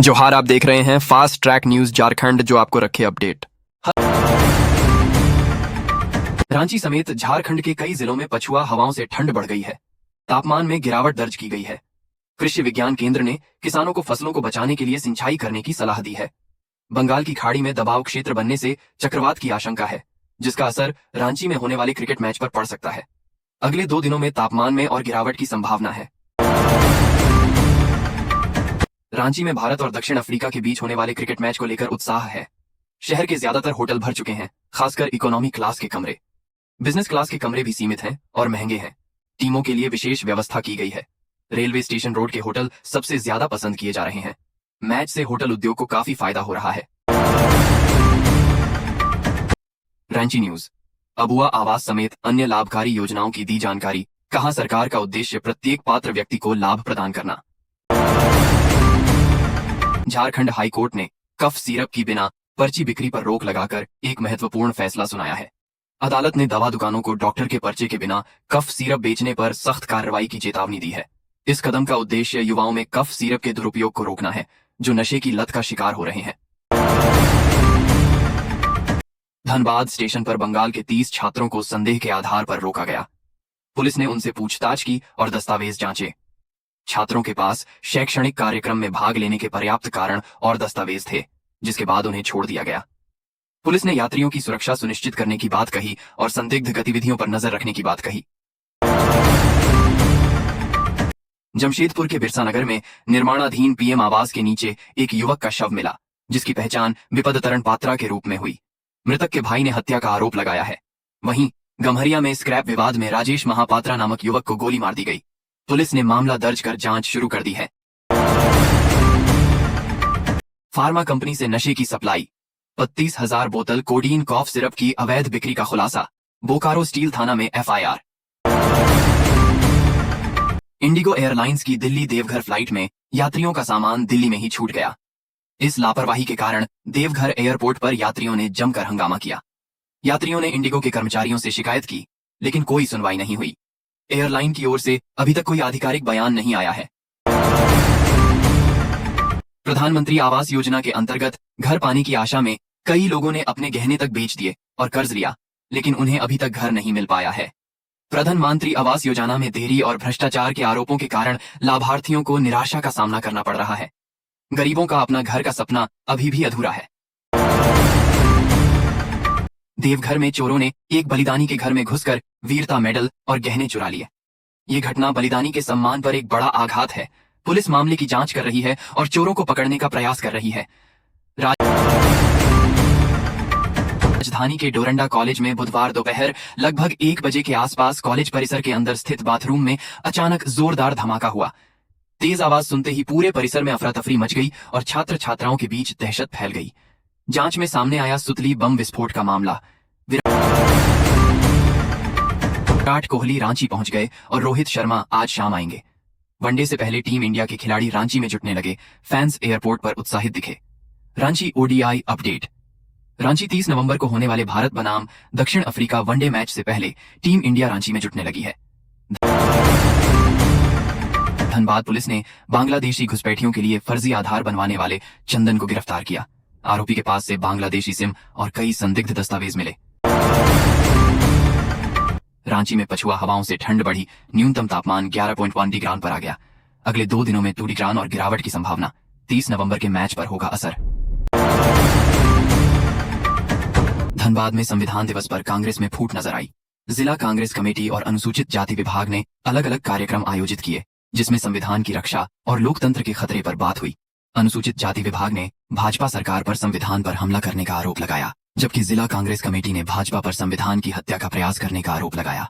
जोहार, आप देख रहे हैं फास्ट ट्रैक न्यूज झारखंड, जो आपको रखे अपडेट। रांची समेत झारखंड के कई जिलों में पछुआ हवाओं से ठंड बढ़ गई है। तापमान में गिरावट दर्ज की गई है। कृषि विज्ञान केंद्र ने किसानों को फसलों को बचाने के लिए सिंचाई करने की सलाह दी है। बंगाल की खाड़ी में दबाव क्षेत्र बनने से चक्रवात की आशंका है, जिसका असर रांची में होने वाले क्रिकेट मैच पर पड़ सकता है। अगले 2 दिनों में तापमान में और गिरावट की संभावना है। रांची में भारत और दक्षिण अफ्रीका के बीच होने वाले क्रिकेट मैच को लेकर उत्साह है। शहर के ज्यादातर होटल भर चुके हैं, खासकर इकोनॉमी क्लास के कमरे। बिजनेस क्लास के कमरे भी सीमित हैं और महंगे हैं। टीमों के लिए विशेष व्यवस्था की गई है। रेलवे स्टेशन रोड के होटल सबसे ज्यादा पसंद किए जा रहे हैं। मैच से होटल उद्योग को काफी फायदा हो रहा है। रांची न्यूज। अबुआ आवास समेत अन्य लाभकारी योजनाओं की दी जानकारी। कहा, सरकार का उद्देश्य प्रत्येक पात्र व्यक्ति को लाभ प्रदान करना। झारखंड हाई कोर्ट ने कफ सिरप की बिना पर्ची बिक्री पर रोक लगाकर एक महत्वपूर्ण फैसला सुनाया है। अदालत ने दवा दुकानों को डॉक्टर के पर्चे के बिना कफ सिरप बेचने पर सख्त कार्रवाई की चेतावनी दी है। इस कदम का उद्देश्य युवाओं में कफ सिरप के दुरुपयोग को रोकना है, जो नशे की लत का शिकार हो रहे हैं। धनबाद स्टेशन पर बंगाल के 30 छात्रों को संदेह के आधार पर रोका गया। पुलिस ने उनसे पूछताछ की और दस्तावेज जांचे। छात्रों के पास शैक्षणिक कार्यक्रम में भाग लेने के पर्याप्त कारण और दस्तावेज थे, जिसके बाद उन्हें छोड़ दिया गया। पुलिस ने यात्रियों की सुरक्षा सुनिश्चित करने की बात कही और संदिग्ध गतिविधियों पर नजर रखने की बात कही। जमशेदपुर के बिरसा नगर में निर्माणाधीन पीएम आवास के नीचे एक युवक का शव मिला, जिसकी पहचान विपद तरण पात्रा के रूप में हुई। मृतक के भाई ने हत्या का आरोप लगाया है। वहीं गम्हरिया में स्क्रैप विवाद में राजेश महापात्रा नामक युवक को गोली मार दी गई। पुलिस ने मामला दर्ज कर जांच शुरू कर दी है। फार्मा कंपनी से नशे की सप्लाई। 32,000 बोतल कोडीन कॉफ सिरप की अवैध बिक्री का खुलासा। बोकारो स्टील थाना में एफआईआर। इंडिगो एयरलाइंस की दिल्ली देवघर फ्लाइट में यात्रियों का सामान दिल्ली में ही छूट गया। इस लापरवाही के कारण देवघर एयरपोर्ट पर यात्रियों ने जमकर हंगामा किया। यात्रियों ने इंडिगो के कर्मचारियों से शिकायत की, लेकिन कोई सुनवाई नहीं हुई। एयरलाइन की ओर से अभी तक कोई आधिकारिक बयान नहीं आया है। प्रधानमंत्री आवास योजना के अंतर्गत घर पाने की आशा में कई लोगों ने अपने गहने तक बेच दिए और कर्ज लिया, लेकिन उन्हें अभी तक घर नहीं मिल पाया है। प्रधानमंत्री आवास योजना में देरी और भ्रष्टाचार के आरोपों के कारण लाभार्थियों को निराशा का सामना करना पड़ रहा है। गरीबों का अपना घर का सपना अभी भी अधूरा है। देवघर में चोरों ने एक बलिदानी के घर में घुसकर वीरता मेडल और गहने चुरा लिए। ये घटना बलिदानी के सम्मान पर एक बड़ा आघात है। पुलिस मामले की जांच कर रही है और चोरों को पकड़ने का प्रयास कर रही है। राजधानी के डोरंडा कॉलेज में बुधवार दोपहर लगभग 1 बजे के आसपास कॉलेज परिसर के अंदर स्थित बाथरूम में अचानक जोरदार धमाका हुआ। तेज आवाज सुनते ही पूरे परिसर में अफरा तफरी मच गई और छात्र छात्राओं के बीच दहशत फैल गई। जांच में सामने आया सुतली बम विस्फोट का मामला। विराट कोहली रांची पहुंच गए और रोहित शर्मा आज शाम आएंगे। वनडे से पहले टीम इंडिया के खिलाड़ी रांची में जुटने लगे। फैंस एयरपोर्ट पर उत्साहित दिखे। Ranchi ODI update. रांची 30 नवंबर को होने वाले भारत बनाम दक्षिण अफ्रीका वनडे मैच से पहले टीम इंडिया रांची में जुटने लगी है। धनबाद पुलिस ने बांग्लादेशी घुसपैठियों के लिए फर्जी आधार बनवाने वाले चंदन को गिरफ्तार किया। आरोपी के पास से बांग्लादेशी सिम और कई संदिग्ध दस्तावेज मिले। रांची में पछुआ हवाओं से ठंड बढ़ी। न्यूनतम तापमान 11.1 डिग्री पर आ गया। अगले 2 दिनों में 2 डिग्री और गिरावट की संभावना। 30 नवंबर के मैच पर होगा असर। धनबाद में संविधान दिवस पर कांग्रेस में फूट नजर आई। जिला कांग्रेस कमेटी और अनुसूचित जाति विभाग ने अलग अलग कार्यक्रम आयोजित किए, जिसमें संविधान की रक्षा और लोकतंत्र के खतरे पर बात हुई। अनुसूचित जाति विभाग ने भाजपा सरकार पर संविधान पर हमला करने का आरोप लगाया, जबकि जिला कांग्रेस कमेटी ने भाजपा पर संविधान की हत्या का प्रयास करने का आरोप लगाया।